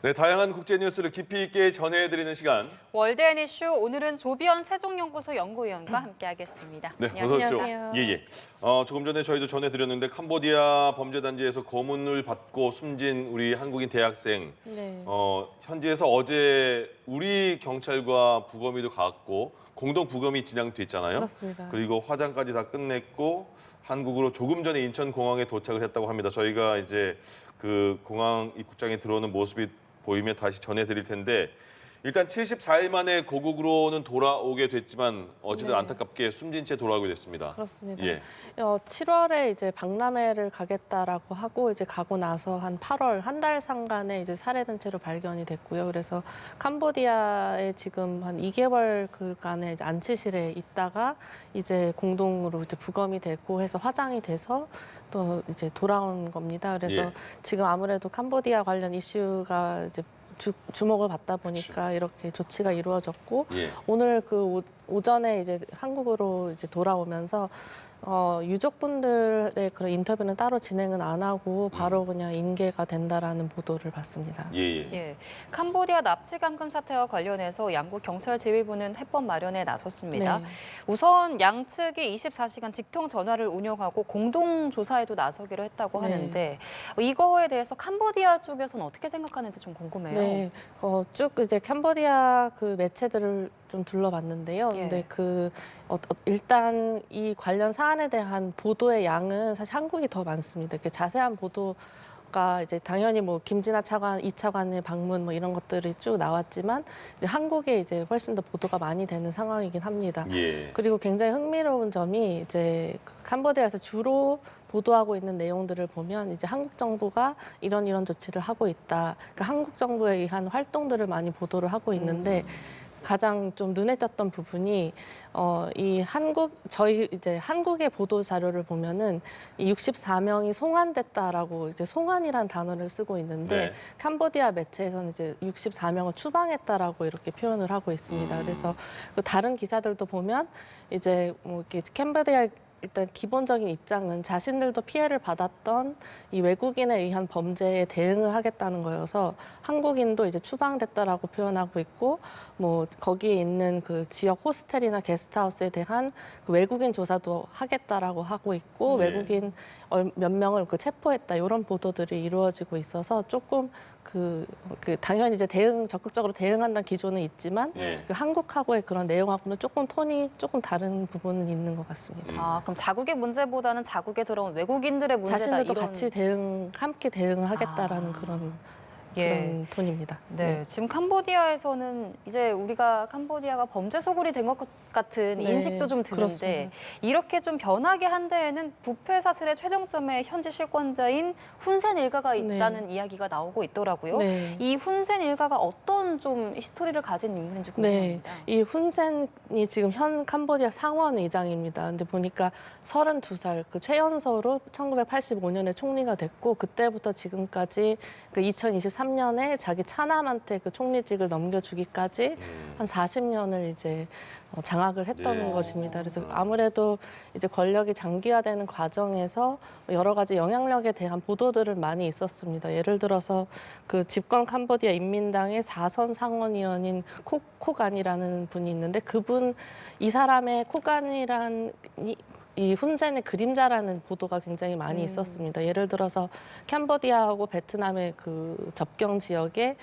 네, 다양한 국제 뉴스를 깊이 있게 전해드리는 시간. 월드앤 이슈 오늘은 조비언 세종연구소 연구위원과 함께하겠습니다. 네, 안녕하세요. 어서 오십시오. 예. 조금 전에 저희도 전해드렸는데 캄보디아 범죄단지에서 고문을 받고 숨진 우리 한국인 대학생. 네. 현지에서 어제 우리 경찰과 부검이도 갔고 공동 부검이 진행됐잖아요. 그렇습니다. 그리고 화장까지 다 끝냈고 한국으로 조금 전에 인천공항에 도착을 했다고 합니다. 저희가 이제 그 공항 입국장에 들어오는 모습이 보이면 다시 전해드릴 텐데 일단 74일 만에 고국으로는 돌아오게 됐지만 어쨌든 네. 안타깝게 숨진 채 돌아오게 됐습니다. 그렇습니다. 예. 7월에 이제 박람회를 가겠다라고 하고 이제 가고 나서 한 8월 한 달 상간에 이제 살해된 채로 발견이 됐고요. 그래서 캄보디아에 지금 한 2개월 그간의 이제 안치실에 있다가 이제 공동으로 이제 부검이 되고 해서 화장이 돼서 또 이제 돌아온 겁니다. 그래서 예. 지금 아무래도 캄보디아 관련 이슈가 이제 주목을 받다 보니까 이렇게 조치가 이루어졌고 예. 오늘 그 오전에 이제 한국으로 이제 돌아오면서 유족분들의 그런 인터뷰는 따로 진행은 안 하고 바로 그냥 인계가 된다라는 보도를 봤습니다. 예. 예, 캄보디아 납치 감금 사태와 관련해서 양국 경찰 지휘부는 해법 마련에 나섰습니다. 네. 우선 양측이 24시간 직통 전화를 운영하고 공동 조사에도 나서기로 했다고 네. 하는데 이거에 대해서 캄보디아 쪽에서는 어떻게 생각하는지 좀 궁금해요. 네, 쭉 이제 캄보디아 그 매체들을 좀 둘러봤는데요. 예. 근데 일단 이 관련 사안에 대한 보도의 양은 사실 한국이 더 많습니다. 이렇게 자세한 보도가 이제 당연히 뭐 김진아 차관, 이 차관의 방문 뭐 이런 것들이 쭉 나왔지만 이제 한국에 이제 훨씬 더 보도가 많이 되는 상황이긴 합니다. 예. 그리고 굉장히 흥미로운 점이 이제 캄보디아에서 주로 보도하고 있는 내용들을 보면 이제 한국 정부가 이런 조치를 하고 있다. 그러니까 한국 정부에 의한 활동들을 많이 보도를 하고 있는데 가장 좀 눈에 띄었던 부분이 저희 이제 한국의 보도 자료를 보면은 이 64명이 송환됐다라고 이제 송환이란 단어를 쓰고 있는데 네. 캄보디아 매체에서는 이제 64명을 추방했다라고 이렇게 표현을 하고 있습니다. 그래서 그 다른 기사들도 보면 이제 뭐 이렇게 캄보디아 일단 기본적인 입장은 자신들도 피해를 받았던 이 외국인에 의한 범죄에 대응을 하겠다는 거여서 한국인도 이제 추방됐다라고 표현하고 있고 뭐 거기에 있는 그 지역 호스텔이나 게스트하우스에 대한 그 외국인 조사도 하겠다라고 하고 있고 네. 외국인 몇 명을 체포했다 이런 보도들이 이루어지고 있어서 조금 당연히 이제 적극적으로 대응한다는 기조는 있지만 예. 그 한국하고의 그런 내용하고는 조금 톤이 조금 다른 부분은 있는 것 같습니다. 아, 그럼 자국의 문제보다는 자국에 들어온 외국인들의 문제다. 자신들도 이런... 같이 함께 대응을 하겠다라는 그런 톤입니다. 네, 지금 캄보디아에서는 이제 우리가 캄보디아가 범죄 소굴이 된 것 같은 네, 인식도 좀 드는데 그렇습니다. 이렇게 좀 변하게 한 데에는 부패 사슬의 최정점에 현지 실권자인 훈센 일가가 있다는 이야기가 나오고 있더라고요. 네. 이 훈센 일가가 어떤 좀 히스토리를 가진 인물인지 네, 궁금합니다. 이 훈센이 지금 현 캄보디아 상원 의장입니다. 근데 보니까 32살, 그 최연소로 1985년에 총리가 됐고 그때부터 지금까지 그 2023년에 자기 차남한테 그 총리직을 넘겨주기까지 한 40년을 이제 장악을 했던 네. 것입니다. 그래서 아무래도 이제 권력이 장기화되는 과정에서 여러 가지 영향력에 대한 보도들은 많이 있었습니다. 예를 들어서 그 집권 캄보디아 인민당의 4선 상원의원인 코간이라는 분이 있는데 이 사람의 코간이란 이 훈센의 그림자라는 보도가 굉장히 많이 있었습니다. 예를 들어서 캄보디아하고 베트남의 그 접경 지역에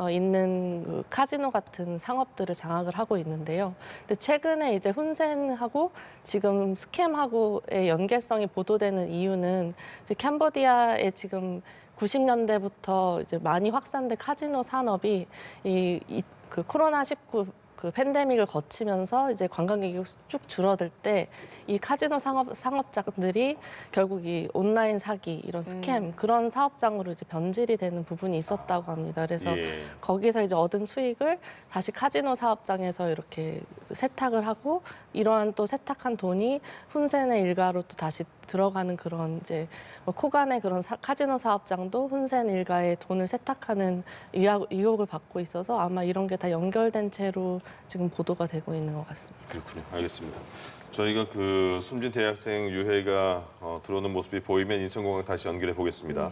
있는 그 카지노 같은 상업들을 장악을 하고 있는데요. 근데 최근에 이제 훈센하고 지금 스캠하고의 연계성이 보도되는 이유는 이제 캄보디아에 지금 90년대부터 이제 많이 확산된 카지노 산업이 그 코로나19 그 팬데믹을 거치면서 이제 관광객이 쭉 줄어들 때 이 카지노 상업자들이 결국 이 온라인 사기 이런 스캠 그런 사업장으로 이제 변질이 되는 부분이 있었다고 합니다. 그래서 예. 거기서 이제 얻은 수익을 다시 카지노 사업장에서 이렇게 세탁을 하고 이러한 또 세탁한 돈이 훈센의 일가로 또 다시 들어가는 그런 이제 코간의 그런 카지노 사업장도 훈센 일가의 돈을 세탁하는 의혹을 받고 있어서 아마 이런 게 다 연결된 채로 지금 보도가 되고 있는 것 같습니다. 그렇군요. 알겠습니다. 저희가 그 숨진 대학생 유해가 들어오는 모습이 보이면 인천공항 다시 연결해 보겠습니다.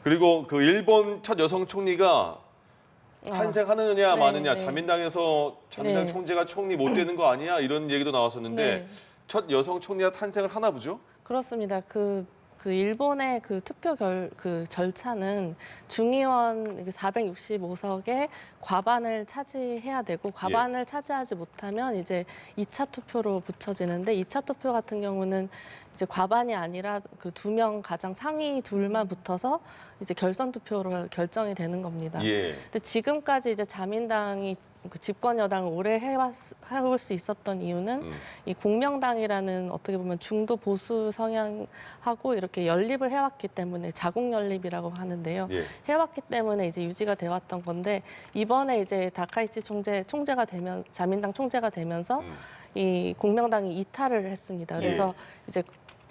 그리고 그 일본 첫 여성 총리가 탄생하느냐 네, 마느냐, 네. 자민당 네. 총재가 총리 못 되는 거 아니야? 이런 얘기도 나왔었는데 네. 첫 여성 총리가 탄생을 하나 보죠? 그렇습니다. 그 일본의 그 투표 그 절차는 중의원 465석의 과반을 차지해야 되고 과반을 차지하지 못하면 이제 2차 투표로 붙여지는데 2차 투표 같은 경우는 이제 과반이 아니라 그 2명 가장 상위 둘만 붙어서 이제 결선 투표로 결정이 되는 겁니다. 예. 근데 지금까지 이제 자민당이 그 집권 여당을 오래 해올 수 있었던 이유는 이 공명당이라는 어떻게 보면 중도 보수 성향하고 이렇게 연립을 해왔기 때문에 자국 연립이라고 하는데요. 예. 해왔기 때문에 이제 유지가 돼왔던 건데 이번에 이제 다카이치 총재가 되면 자민당 총재가 되면서 이 공명당이 이탈을 했습니다. 그래서 이제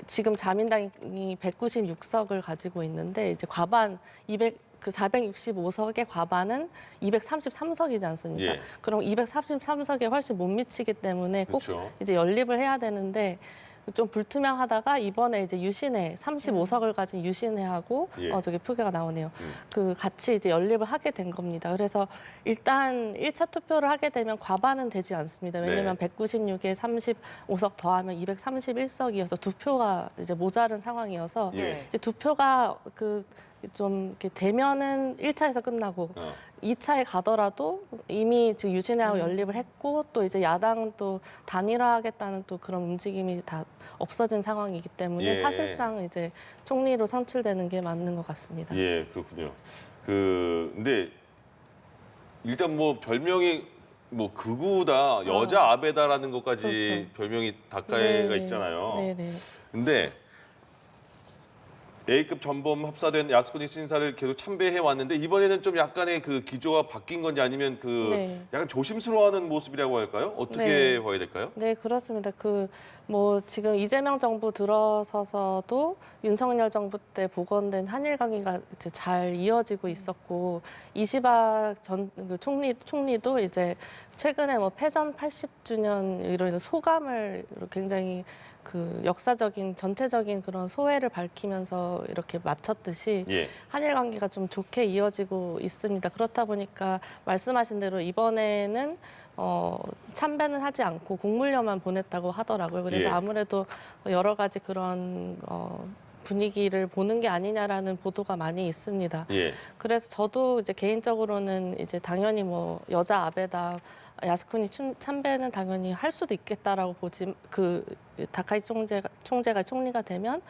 지금 자민당이 196석을 가지고 있는데 이제 과반 465석의 과반은 233석이지 않습니까? 예. 그럼 233석에 훨씬 못 미치기 때문에 꼭 그렇죠. 이제 연립을 해야 되는데 좀 불투명하다가 이번에 이제 유신회 35석을 가진 유신회하고 예. 저기 표계가 나오네요. 그 같이 이제 연립을 하게 된 겁니다. 그래서 일단 1차 투표를 하게 되면 과반은 되지 않습니다. 왜냐하면 네. 196에 35석 더하면 231석이어서 두 표가 이제 모자른 상황이어서 예. 이제 두 표가 좀 이렇게 되면은 1차에서 끝나고 2차에 가더라도 이미 지금 유신회하고 연립을 했고 또 이제 야당도 단일화하겠다는 또 그런 움직임이 다 없어진 상황이기 때문에 예. 사실상 이제 총리로 선출되는 게 맞는 것 같습니다. 예, 그렇군요. 근데 일단 뭐 별명이 뭐 극우다, 여자 아베다라는 것까지 그렇죠. 별명이 다카에가 네. 있잖아요. 네네. 근데 A급 전범 합사된 야스쿠니 신사를 계속 참배해 왔는데 이번에는 좀 약간의 그 기조가 바뀐 건지 아니면 네. 약간 조심스러워하는 모습이라고 할까요? 어떻게 네. 봐야 될까요? 네, 그렇습니다. 뭐 지금 이재명 정부 들어서서도 윤석열 정부 때 복원된 한일 관계가 이제 잘 이어지고 있었고 이시바 전 총리도 이제 최근에 뭐 패전 80주년 이런 소감을 굉장히 그 역사적인 전체적인 그런 소회를 밝히면서 이렇게 마쳤듯이 예. 한일 관계가 좀 좋게 이어지고 있습니다. 그렇다 보니까 말씀하신 대로 이번에는 참배는 하지 않고 공물려만 보냈다고 하더라고요. 그래서 예. 아무래도 여러 가지 그런 분위기를 보는 게 아니냐라는 보도가 많이 있습니다. 예. 그래서 저도 이제 개인적으로는 이제 당연히 뭐 여자 아베다 야스쿠니 참배는 당연히 할 수도 있겠다라고 보지 다카이 총재가 총리가 되면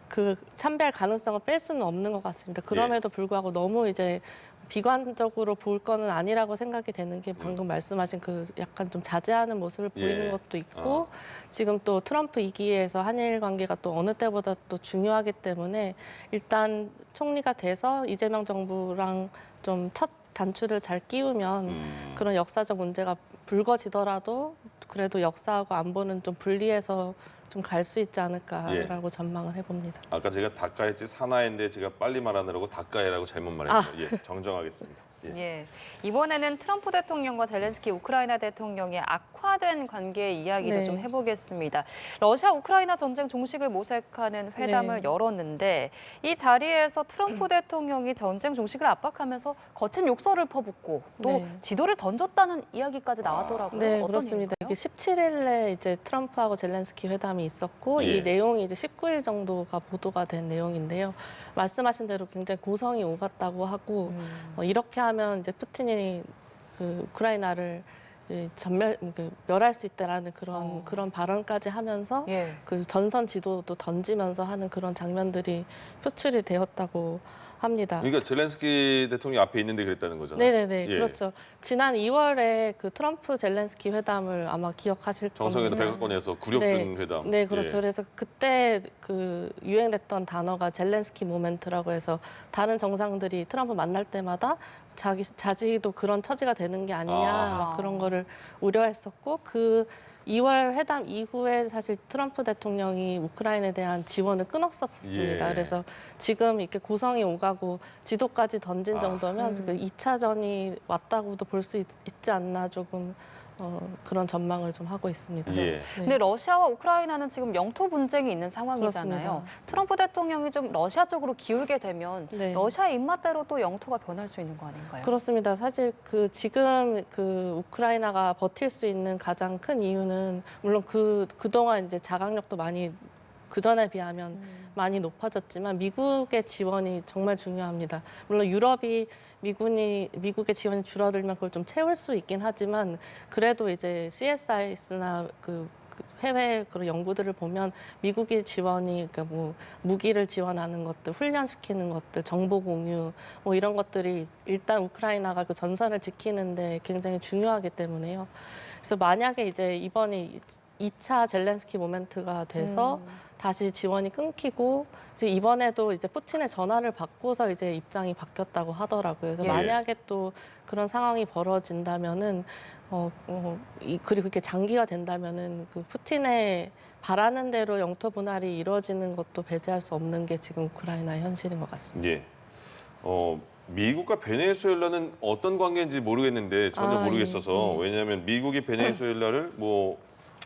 그 참배할 가능성을 뺄 수는 없는 것 같습니다. 그럼에도 불구하고 너무 이제 비관적으로 볼 거는 아니라고 생각이 되는 게 방금 말씀하신 그 약간 좀 자제하는 모습을 보이는 예. 것도 있고 지금 또 트럼프 2기에서 한일 관계가 또 어느 때보다 또 중요하기 때문에 일단 총리가 돼서 이재명 정부랑 좀 첫 단추를 잘 끼우면 그런 역사적 문제가 불거지더라도 그래도 역사하고 안보는 좀 분리해서 좀 갈 수 있지 않을까라고 전망을 해봅니다. 아까 제가 다카했지 사나이인데 제가 빨리 말하느라고 다카에라고 잘못 말했네요. 예, 정정하겠습니다. 예. 이번에는 트럼프 대통령과 젤렌스키 우크라이나 대통령의 악화된 관계의 이야기도 네. 좀 해보겠습니다. 러시아 우크라이나 전쟁 종식을 모색하는 회담을 네. 열었는데 이 자리에서 트럼프 대통령이 전쟁 종식을 압박하면서 거친 욕설을 퍼붓고 또 네. 지도를 던졌다는 이야기까지 나왔더라고요. 네, 어떤 그렇습니다. 일인가요? 이게 17일에 이제 트럼프하고 젤렌스키 회담이 있었고 예. 이 내용이 이제 19일 정도가 보도가 된 내용인데요. 말씀하신 대로 굉장히 고성이 오갔다고 하고 이렇게 하면 이제 푸틴이 그 우크라이나를 이제 멸할 수 있다라는 그런 발언까지 하면서 예. 그 전선 지도도 던지면서 하는 그런 장면들이 표출이 되었다고 합니다. 그러니까 젤렌스키 대통령이 앞에 있는데 그랬다는 거잖아요. 네네네, 예. 그렇죠. 지난 2월에 그 트럼프 젤렌스키 회담을 아마 기억하실 정상회담 겁니다. 백악관에서 굴욕준 네. 회담. 네, 그렇죠. 예. 그래서 그때 그 유행됐던 단어가 젤렌스키 모멘트라고 해서 다른 정상들이 트럼프 만날 때마다 자기도 그런 처지가 되는 게 아니냐 막 그런 거를 우려했었고 그 2월 회담 이후에 사실 트럼프 대통령이 우크라이나에 대한 지원을 끊었었습니다. 예. 그래서 지금 이렇게 고성이 오가고 지도까지 던진 정도면 그 2차전이 왔다고도 볼 수 있지 않나 조금 그런 전망을 좀 하고 있습니다. 예. 네. 근데 러시아와 우크라이나는 지금 영토 분쟁이 있는 상황이잖아요. 그렇습니다. 트럼프 대통령이 좀 러시아 쪽으로 기울게 되면 네. 러시아의 입맛대로 또 영토가 변할 수 있는 거 아닌가요? 그렇습니다. 사실 지금 우크라이나가 버틸 수 있는 가장 큰 이유는 물론 그동안 이제 자강력도 많이 그전에 비하면 많이 높아졌지만 미국의 지원이 정말 중요합니다. 물론 유럽이 미국의 지원이 줄어들면 그걸 좀 채울 수 있긴 하지만 그래도 이제 CSIS나 해외 그런 연구들을 보면 미국의 지원이 그러니까 뭐 무기를 지원하는 것들, 훈련시키는 것들, 정보 공유 뭐 이런 것들이 일단 우크라이나가 그 전선을 지키는데 굉장히 중요하기 때문에요. 그래서 만약에 이제 이번에 2차 젤렌스키 모멘트가 돼서 다시 지원이 끊기고 이제 이번에도 이제 푸틴의 전화를 받고서 이제 입장이 바뀌었다고 하더라고요. 그래서 예. 만약에 또 그런 상황이 벌어진다면은 그리고 그렇게 장기가 된다면은 그 푸틴의 바라는 대로 영토 분할이 이루어지는 것도 배제할 수 없는 게 지금 우크라이나의 현실인 것 같습니다. 예. 미국과 베네수엘라는 어떤 관계인지 모르겠는데 전혀 아, 모르겠어서 예. 왜냐하면 미국이 베네수엘라를 뭐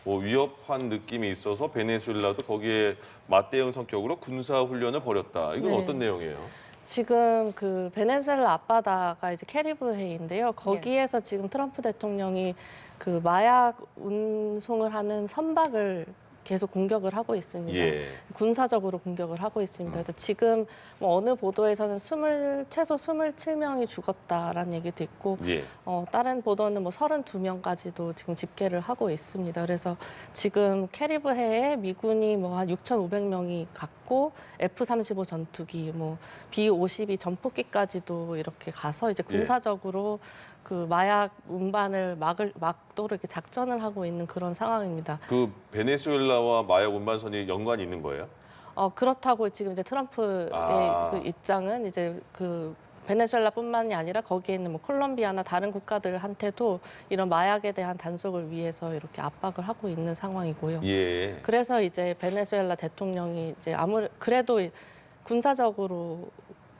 위협한 느낌이 있어서 베네수엘라도 거기에 맞대응 성격으로 군사 훈련을 벌였다. 이건 네. 어떤 내용이에요? 지금 그 베네수엘라 앞바다가 이제 캐리브해인데요. 거기에서 지금 트럼프 대통령이 그 마약 운송을 하는 선박을 계속 공격을 하고 있습니다. 예. 군사적으로 공격을 하고 있습니다. 그래서 지금 뭐 어느 보도에서는 최소 27명이 죽었다라는 얘기도 있고 예. 다른 보도는 뭐 32명까지도 지금 집계를 하고 있습니다. 그래서 지금 캐리브해에 미군이 뭐 한 6,500명이 갔고 F-35 전투기, 뭐 B-52 전폭기까지도 이렇게 가서 이제 군사적으로 그 마약 운반을 막도록 이렇게 작전을 하고 있는 그런 상황입니다. 그 베네수엘라와 마약 운반선이 연관이 있는 거예요? 그렇다고 지금 이제 트럼프의 그 입장은 이제 그 베네수엘라뿐만이 아니라 거기에 있는 뭐 콜롬비아나 다른 국가들한테도 이런 마약에 대한 단속을 위해서 이렇게 압박을 하고 있는 상황이고요. 예. 그래서 이제 베네수엘라 대통령이 이제 그래도 군사적으로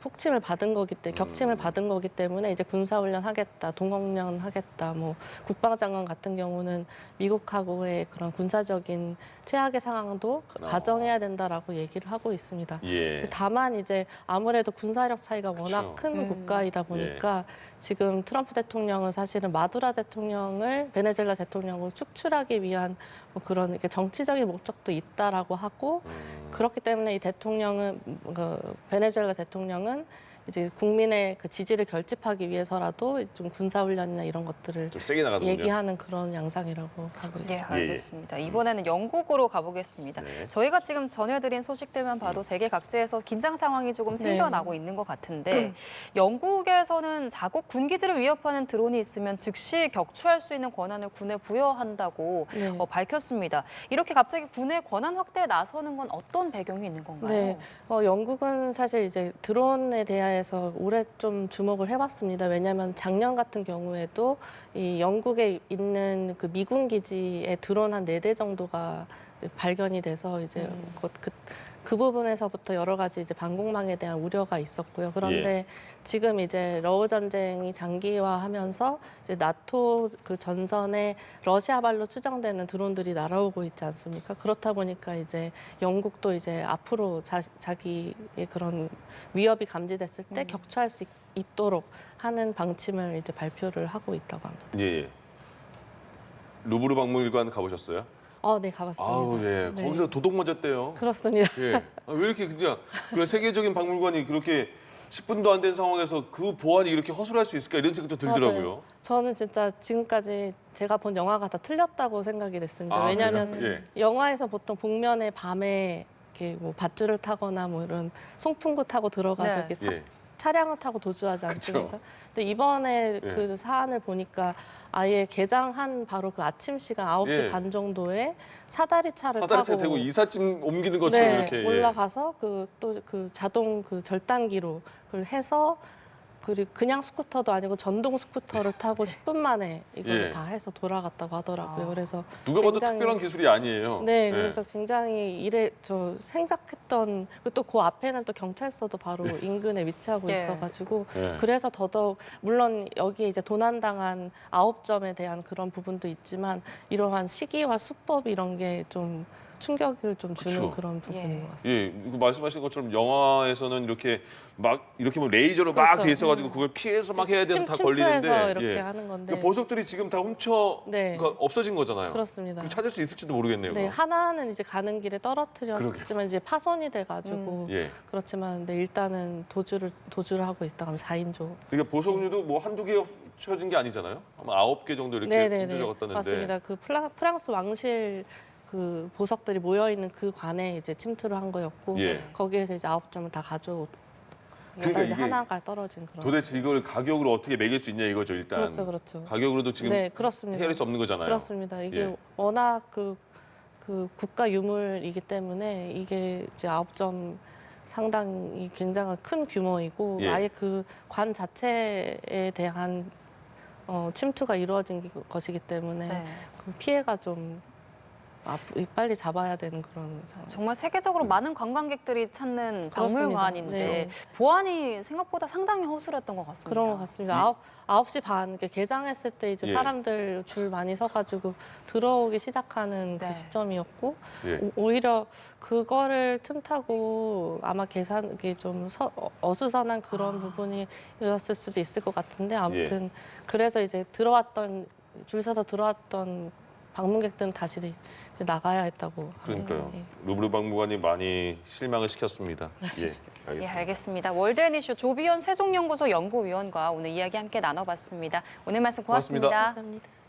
폭침을 받은 거기 때문에 격침을 받은 거기 때문에 이제 군사훈련 하겠다, 동업련 하겠다, 뭐 국방장관 같은 경우는 미국하고의 그런 군사적인 최악의 상황도 가정해야 된다라고 얘기를 하고 있습니다. 예. 다만 이제 아무래도 군사력 차이가 워낙 그쵸. 큰 국가이다 보니까 지금 트럼프 대통령은 사실은 마두라 대통령을 베네수엘라 대통령으로 축출하기 위한 뭐 그런 이렇게 정치적인 목적도 있다라고 하고 그렇기 때문에 이 대통령은 베네수엘라 대통령은 이제 국민의 그 지지를 결집하기 위해서라도 좀 군사훈련이나 이런 것들을 좀 세게 나가는군요. 얘기하는 그런 양상이라고 하고 예, 있습니다. 알겠습니다. 이번에는 영국으로 가보겠습니다. 네. 저희가 지금 전해드린 소식들만 봐도 세계 각지에서 긴장 상황이 조금 생겨나고 있는 것 같은데 영국에서는 자국 군기지를 위협하는 드론이 있으면 즉시 격추할 수 있는 권한을 군에 부여한다고 네. 밝혔습니다. 이렇게 갑자기 군의 권한 확대에 나서는 건 어떤 배경이 있는 건가요? 네, 영국은 사실 이제 드론에 대해서 올해 좀 주목을 해봤습니다. 왜냐하면 작년 같은 경우에도 이 영국에 있는 그 미군 기지에 드론 한 4대 정도가 발견이 돼서 이제 그 부분에서부터 여러 가지 이제 방공망에 대한 우려가 있었고요. 그런데 지금 이제 러우 전쟁이 장기화하면서 이제 나토 그 전선에 러시아발로 추정되는 드론들이 날아오고 있지 않습니까? 그렇다 보니까 이제 영국도 이제 앞으로 자기의 그런 위협이 감지됐을 때 격추할 수 있도록 하는 방침을 이제 발표를 하고 있다고 합니다. 예. 루브르 박물관 가보셨어요? 네, 가봤습니다. 아우 예. 네. 거기서 도둑 맞았대요. 그렇습니다. 예. 왜 이렇게 그냥 그 세계적인 박물관이 그렇게 10분도 안 된 상황에서 그 보안이 이렇게 허술할 수 있을까 이런 생각도 들더라고요. 맞아요. 저는 진짜 지금까지 제가 본 영화가 다 틀렸다고 생각이 됐습니다. 왜냐하면 그래요? 영화에서 보통 복면에 밤에 이렇게 뭐 밧줄을 타거나 뭐 이런 송풍구 타고 들어가서 네. 이렇게 예. 차량을 타고 도주하지 않습니까? 근데 이번에 그 사안을 보니까 아예 개장한 바로 그 아침 시간 9시 반 정도에 사다리 차를 사다리차 타고 대고 이삿짐 옮기는 것처럼 이렇게 올라가서 또 그 자동 그 절단기로 그걸 해서 그리고 그냥 스쿠터도 아니고 전동 스쿠터를 타고 10분 만에 이걸 예. 다 해서 돌아갔다고 하더라고요. 그래서 누가 봐도 굉장히- 특별한 기술이 아니에요. 네, 예. 그래서 굉장히 저 생각했던 또 그 앞에는 또 경찰서도 바로 인근에 위치하고 예. 있어가지고 예. 그래서 더더욱 물론 여기에 이제 도난당한 9점에 대한 그런 부분도 있지만 이러한 시기와 수법 이런 게 좀 충격을 좀 주는 그쵸. 그런 부분인 예. 것 같습니다. 예, 이거 말씀하신 것처럼 영화에서는 이렇게 뭐 레이저로 막 그렇죠. 돼 있어가지고 그걸 피해서 막 해야 돼서 다 침투해서 걸리는데 이렇게 예. 하는 건데 그 보석들이 지금 다 훔쳐 네. 그러니까 없어진 거잖아요. 그렇습니다. 찾을 수 있을지도 모르겠네요. 네, 그거. 하나는 이제 가는 길에 떨어뜨렸지만 그러게요. 이제 파손이 돼가지고 예. 그렇지만 네, 일단은 도주를 하고 있다 하면 4인조. 그러니까 보석류도 뭐 한두 개 훔쳐진 게 아니잖아요. 아마 9개 정도 이렇게 네네네 훔쳐졌다는데. 맞습니다. 그 프랑스 왕실 그 보석들이 모여 있는 그 관에 이제 침투를 한 거였고 예. 거기에서 이제 9점을 다 가져오다 그러니까 이제 이게 하나가 떨어진 그런. 도대체 이걸 가격으로 어떻게 매길 수 있냐 이거죠 일단. 그렇죠, 그렇죠. 가격으로도 지금 네, 그렇습니다. 헤아릴 수 없는 거잖아요. 그렇습니다. 이게 예. 워낙 그 국가 유물이기 때문에 이게 이제 9점 상당히 굉장히 큰 규모이고 예. 아예 그 관 자체에 대한 침투가 이루어진 것이기 때문에 네. 그 피해가 좀 빨리 잡아야 되는 그런 상황. 정말 세계적으로 많은 관광객들이 찾는 그렇습니다. 박물관인데 네. 보안이 생각보다 상당히 허술했던 것 같습니다. 그런 것 같습니다. 9시 반 이렇게 개장했을 때 이제 예. 사람들 줄 많이 서가지고 들어오기 시작하는 네. 그 시점이었고 예. 오히려 그거를 틈타고 아마 계산이 좀 어수선한 그런 부분이었을 수도 있을 것 같은데 아무튼 그래서 이제 줄 서서 들어왔던 방문객들은 다시 이제 나가야 했다고 그러니까요. 합니다. 예. 루브르 박물관이 많이 실망을 시켰습니다. 예. 예, 알겠습니다. 알겠습니다. 월드앤이슈 조비현 세종연구소 연구위원과 오늘 이야기 함께 나눠봤습니다. 오늘 말씀 고맙습니다. 감사합니다.